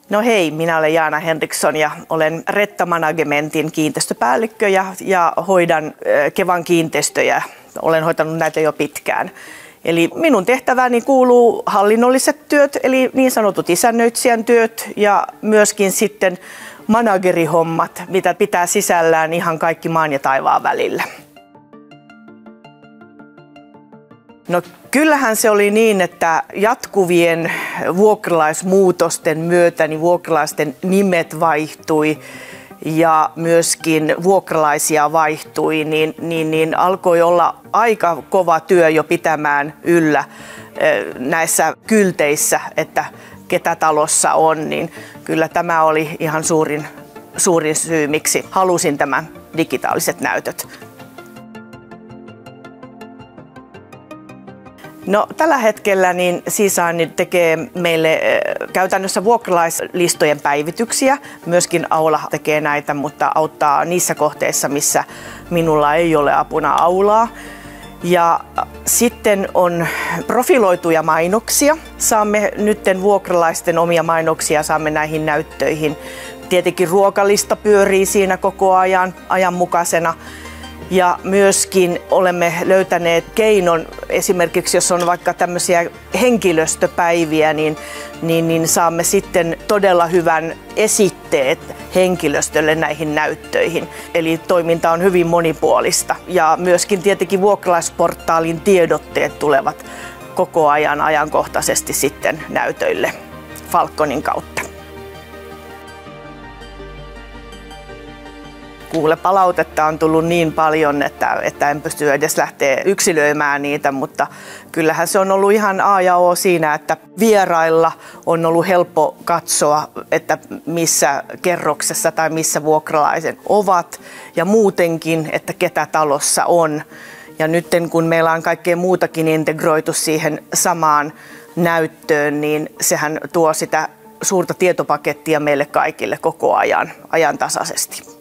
No hei, minä olen Jaana Henriksson ja olen Retta Managementin kiinteistöpäällikkö ja hoidan Kevan kiinteistöjä. Olen hoitanut näitä jo pitkään. Eli minun tehtäväni kuuluu hallinnolliset työt, eli niin sanotut isännöitsijän työt ja myöskin sitten managerihommat, mitä pitää sisällään ihan kaikki maan ja taivaan välillä. No kyllähän se oli niin, että jatkuvien vuokralaismuutosten myötä niin vuokralaisten nimet vaihtui ja myöskin vuokralaisia vaihtui, niin alkoi olla aika kova työ jo pitämään yllä näissä kylteissä, että ketä talossa on, niin kyllä tämä oli ihan suurin syy, miksi halusin tämän digitaaliset näytöt. No, tällä hetkellä niin Sisaani tekee meille käytännössä vuokralaislistojen päivityksiä. Myöskin Aula tekee näitä, mutta auttaa niissä kohteissa, missä minulla ei ole apuna Aulaa. Ja sitten on profiloituja mainoksia. Saamme nytten vuokralaisten omia mainoksia, saamme näihin näyttöihin. Tietenkin ruokalista pyörii siinä koko ajanmukaisena. Ja myöskin olemme löytäneet keinon, esimerkiksi jos on vaikka tämmöisiä henkilöstöpäiviä, niin saamme sitten todella hyvän esitteet henkilöstölle näihin näyttöihin. Eli toiminta on hyvin monipuolista ja myöskin tietenkin vuokralaisportaalin tiedotteet tulevat koko ajan ajankohtaisesti sitten näytöille Falconin kautta. Kuule, palautetta on tullut niin paljon, että en pysty edes lähteä yksilöimään niitä, mutta kyllähän se on ollut ihan A ja O siinä, että vierailla on ollut helppo katsoa, että missä kerroksessa tai missä vuokralaiset ovat ja muutenkin, että ketä talossa on. Ja nyt kun meillä on kaikkea muutakin integroitu siihen samaan näyttöön, niin sehän tuo sitä suurta tietopakettia meille kaikille koko ajan tasaisesti.